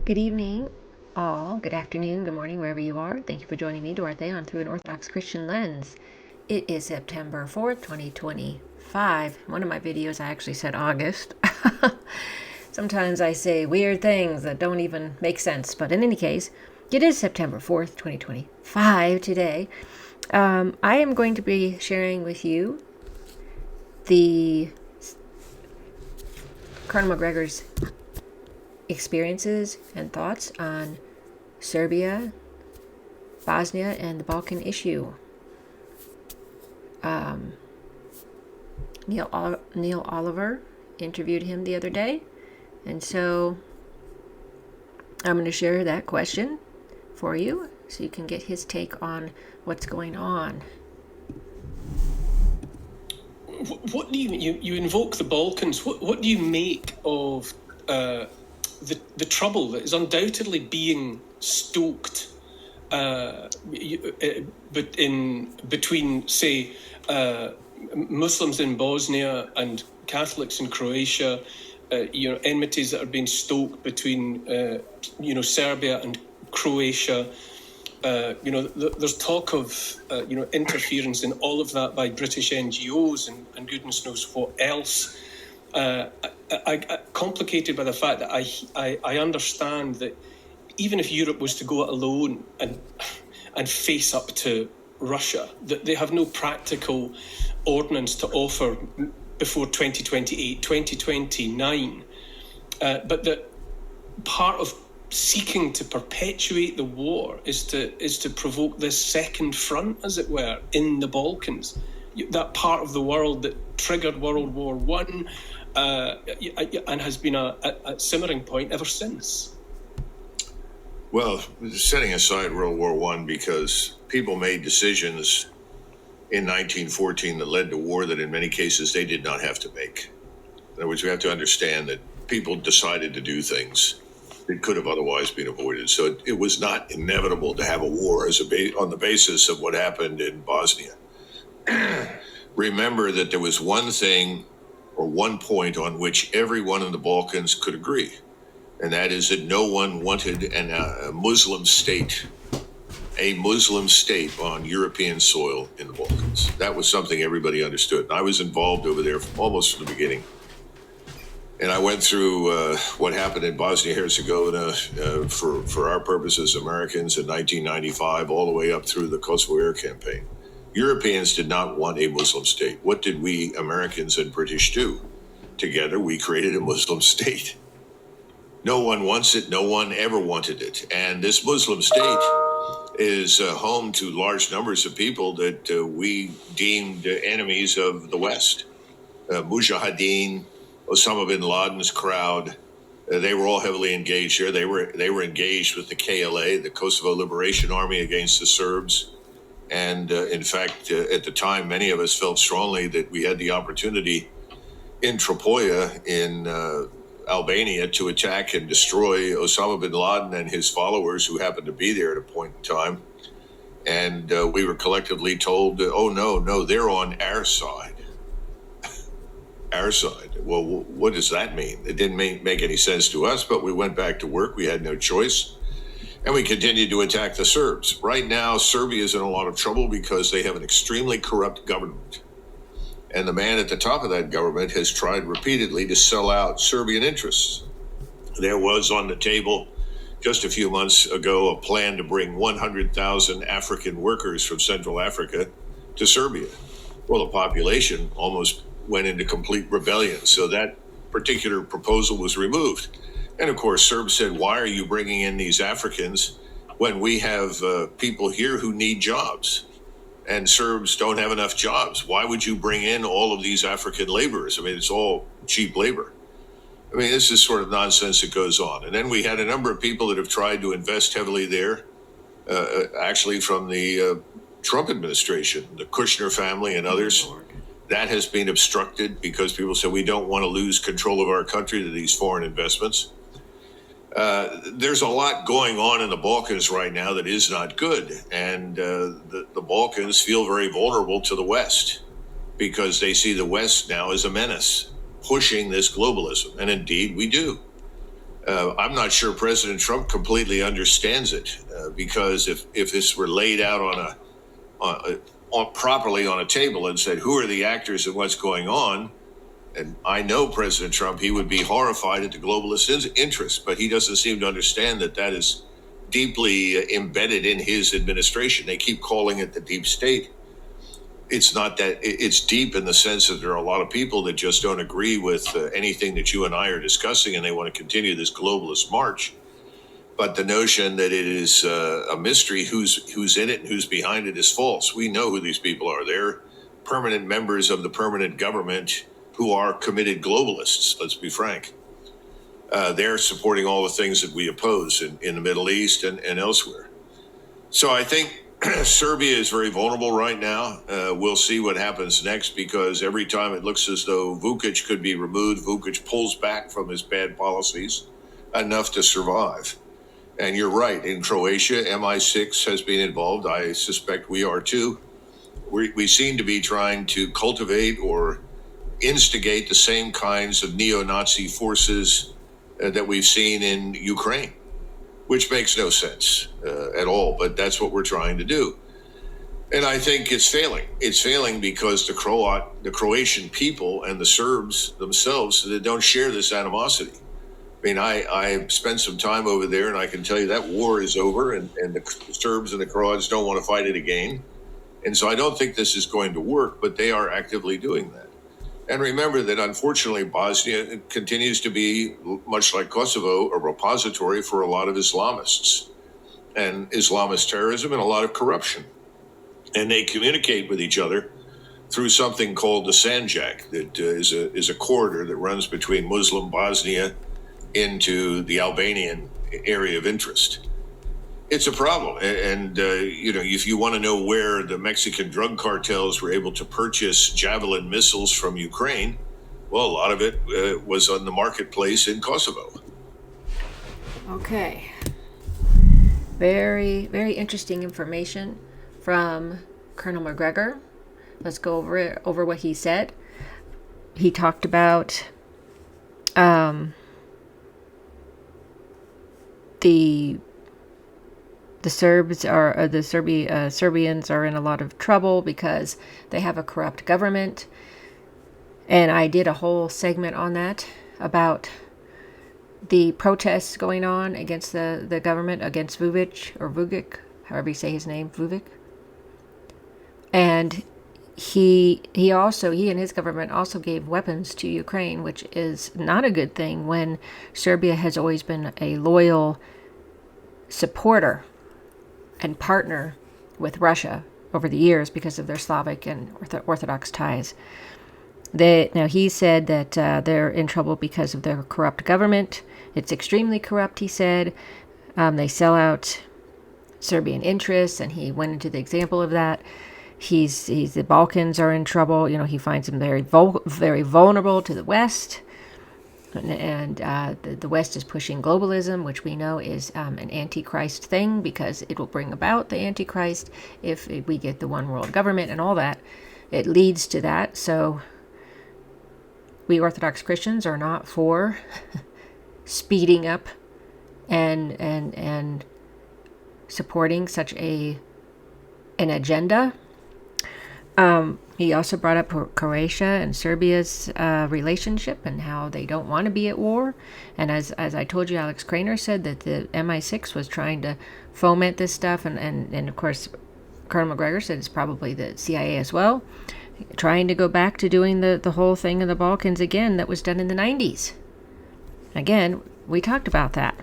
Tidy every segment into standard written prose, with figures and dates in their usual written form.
Good evening, all. Good afternoon, good morning, wherever you are. Thank you for joining me, Dorothy, on Through an Orthodox Christian Lens. It is September 4th, 2025. One of my videos, I actually said August. Sometimes I say weird things that don't even make sense, but in any case, it is September 4th, 2025 today. I am going to be sharing with you the Colonel Macgregor's experiences and thoughts on Serbia, Bosnia, and the Balkan issue. Neil Oliver interviewed him the other day, and so I'm going to share that question for you so you can get his take on what's going on. What do you invoke the Balkans? What do you make of the trouble that is undoubtedly being stoked between, say, Muslims in Bosnia and Catholics in Croatia? Enmities that are being stoked between Serbia and Croatia. There's talk of interference in all of that by British NGOs and goodness knows what else. Complicated by the fact that I understand that even if Europe was to go it alone and face up to Russia, that they have no practical ordnance to offer before 2028, 2029. But that part of seeking to perpetuate the war is to provoke this second front, as it were, in the Balkans. That part of the world that triggered World War I and has been a simmering point ever since. Well, setting aside World War I, because people made decisions in 1914 that led to war that in many cases they did not have to make. In other words, we have to understand that people decided to do things that could have otherwise been avoided. So it was not inevitable to have a war on the basis of what happened in Bosnia. Remember that there was one thing or one point on which everyone in the Balkans could agree, and that is that no one wanted a Muslim state on European soil in the Balkans. That was something everybody understood. And I was involved over there almost from the beginning. And I went through what happened in Bosnia-Herzegovina for our purposes, Americans, in 1995, all the way up through the Kosovo Air Campaign. Europeans did not want a Muslim state. What did we Americans and British do? Together, we created a Muslim state. No one wants it. No one ever wanted it. And this Muslim state is home to large numbers of people that we deemed enemies of the West. Mujahideen, Osama bin Laden's crowd, they were all heavily engaged here. They were engaged with the KLA, the Kosovo Liberation Army, against the Serbs. And in fact, at the time, many of us felt strongly that we had the opportunity in Tropoja in Albania to attack and destroy Osama bin Laden and his followers who happened to be there at a point in time. And we were collectively told, oh, no, they're on our side. Our side. Well, what does that mean? It didn't make any sense to us, but we went back to work. We had no choice. And we continued to attack the Serbs. Right now, Serbia is in a lot of trouble because they have an extremely corrupt government. And the man at the top of that government has tried repeatedly to sell out Serbian interests. There was on the table just a few months ago a plan to bring 100,000 African workers from Central Africa to Serbia. Well, the population almost went into complete rebellion. So that particular proposal was removed. And of course, Serbs said, why are you bringing in these Africans when we have people here who need jobs? And Serbs don't have enough jobs. Why would you bring in all of these African laborers? I mean, it's all cheap labor. I mean, this is sort of nonsense that goes on. And then we had a number of people that have tried to invest heavily there, actually from the Trump administration, the Kushner family and others. That has been obstructed because people said we don't want to lose control of our country to these foreign investments. There's a lot going on in the Balkans right now that is not good. And the Balkans feel very vulnerable to the West because they see the West now as a menace, pushing this globalism. And indeed, we do. I'm not sure President Trump completely understands it, because if this were laid out properly on a table and said, who are the actors and what's going on? And I know President Trump, he would be horrified at the globalist interests, but he doesn't seem to understand that that is deeply embedded in his administration. They keep calling it the deep state. It's not that. It's deep in the sense that there are a lot of people that just don't agree with anything that you and I are discussing, and they want to continue this globalist march. But the notion that it is a mystery who's in it and who's behind it is false. We know who these people are. They're permanent members of the permanent government who are committed globalists. Let's be frank. They're supporting all the things that we oppose in the Middle East and elsewhere. So I think Serbia is very vulnerable right now. We'll see what happens next, because every time it looks as though Vučić could be removed, Vučić pulls back from his bad policies enough to survive. And you're right, in Croatia, MI6 has been involved. I suspect we are too. We seem to be trying to cultivate or instigate the same kinds of neo-Nazi forces that we've seen in Ukraine, which makes no sense at all, but that's what we're trying to do. And I think it's failing. It's failing because the Croatian people and the Serbs themselves, they don't share this animosity. I mean, I spent some time over there, and I can tell you that war is over, and the Serbs and the Croats don't want to fight it again. And so I don't think this is going to work, but they are actively doing that. And remember that, unfortunately, Bosnia continues to be, much like Kosovo, a repository for a lot of Islamists and Islamist terrorism and a lot of corruption. And they communicate with each other through something called the Sanjak, that is a corridor that runs between Muslim Bosnia into the Albanian area of interest. It's a problem. And if you want to know where the Mexican drug cartels were able to purchase Javelin missiles from Ukraine, well, a lot of it was on the marketplace in Kosovo. Okay. Very, very interesting information from Colonel Macgregor. Let's go over what he said. He talked about the Serbs are Serbians are in a lot of trouble because they have a corrupt government, and I did a whole segment on that about the protests going on against the government, against Vučić, however you say his name, Vučić. And he and his government also gave weapons to Ukraine, which is not a good thing when Serbia has always been a loyal supporter and partner with Russia over the years because of their Slavic and Orthodox ties. Now he said that they're in trouble because of their corrupt government. It's extremely corrupt, he said. They sell out Serbian interests, and he went into the example of that. The Balkans are in trouble. He finds them very vulnerable to the West. And the West is pushing globalism, which we know is an antichrist thing, because it will bring about the antichrist if we get the one world government and all that. It leads to that. So we Orthodox Christians are not for speeding up and supporting such an agenda. He also brought up Croatia and Serbia's relationship and how they don't want to be at war. And as I told you, Alex Craner said that the MI6 was trying to foment this stuff. And of course, Colonel Macgregor said it's probably the CIA as well, trying to go back to doing the whole thing in the Balkans again that was done in the 90s. Again, we talked about that.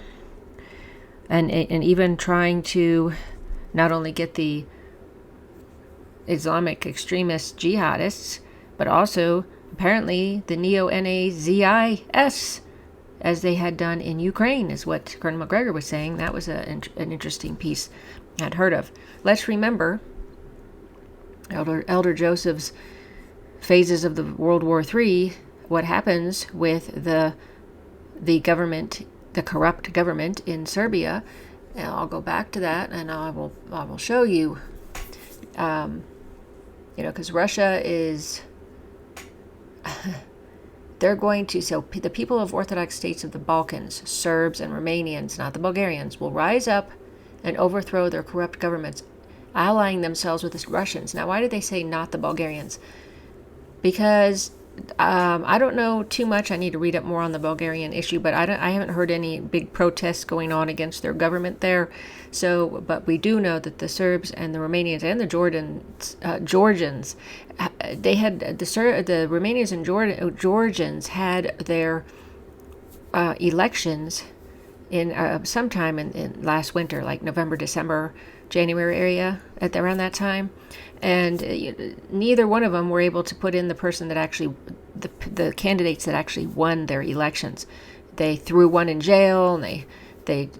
And even trying to not only get the Islamic extremist jihadists, but also apparently the neo-Nazis, as they had done in Ukraine, is what Colonel Macgregor was saying. That was an interesting piece I'd heard of. Let's remember Elder Joseph's phases of the World War III, what happens with the government, the corrupt government in Serbia. And I'll go back to that, and I will show you. Because Russia is they're going to, so the people of Orthodox states of the Balkans, Serbs and Romanians, not the Bulgarians, will rise up and overthrow their corrupt governments, allying themselves with the Russians. Now, why did they say not the Bulgarians? Because I don't know too much. I need to read up more on the Bulgarian issue, but I haven't heard any big protests going on against their government there. So, but we do know that the Serbs and the Romanians and the Georgians, they had the Romanians and Georgians had their elections in sometime in last winter, like November, December, January area, at around that time. And neither one of them were able to put in the person that actually, the candidates that actually won their elections. They threw one in jail, and they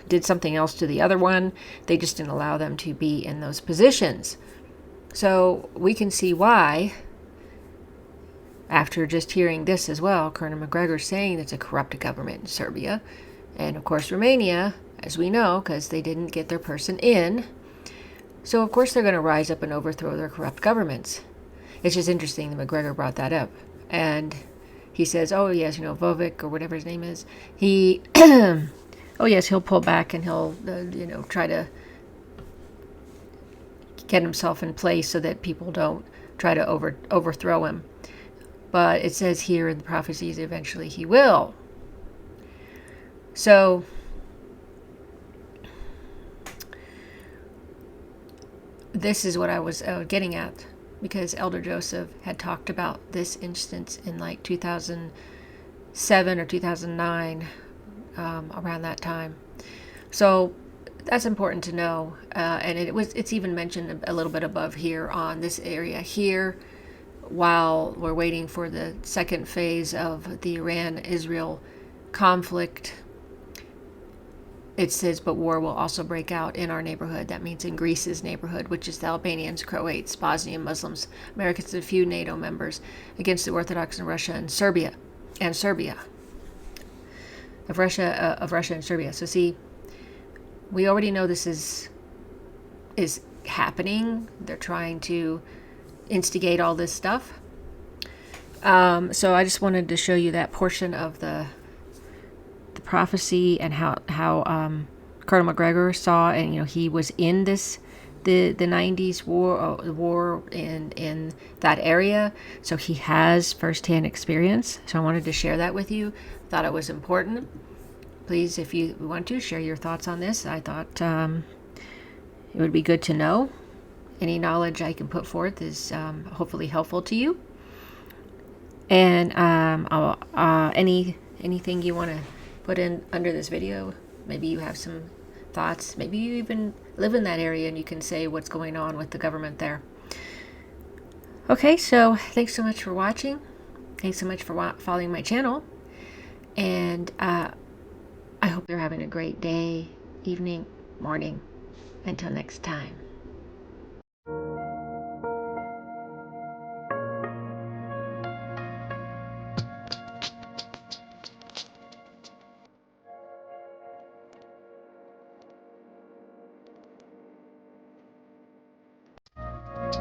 did something else to the other one. They just didn't allow them to be in those positions. So we can see why, after just hearing this as well, Colonel Macgregor saying it's a corrupt government in Serbia. And of course Romania, as we know, because they didn't get their person in. So of course they're going to rise up and overthrow their corrupt governments. It's just interesting that McGregor brought that up. And he says, oh yes, Vovic, or whatever his name is, he, oh yes, he'll pull back and he'll, try to get himself in place so that people don't try to overthrow him. But it says here in the prophecies, eventually he will. So this is what I was getting at, because Elder Joseph had talked about this instance in like 2007 or 2009, around that time. So that's important to know, and it's even mentioned a little bit above here on this area here, while we're waiting for the second phase of the Iran-Israel conflict. It says, but war will also break out in our neighborhood. That means in Greece's neighborhood, which is the Albanians, Croats, Bosnian Muslims, Americans, and a few NATO members, against the Orthodox in Russia and Serbia, of Russia and Serbia. So see, we already know this is happening. They're trying to instigate all this stuff. So I just wanted to show you that portion of the prophecy and how Colonel Macgregor saw, and he was in the 90s war in that area, so he has firsthand experience. So I wanted to share that with you. Thought it was important. Please, if you want to, share your thoughts on this. I thought it would be good to know. Any knowledge I can put forth is hopefully helpful to you. And anything you want to put in under this video, maybe you have some thoughts, maybe you even live in that area and you can say what's going on with the government there. Okay, so thanks so much for watching. Thanks so much for following my channel, and I hope you're having a great day, evening, morning. Until next time.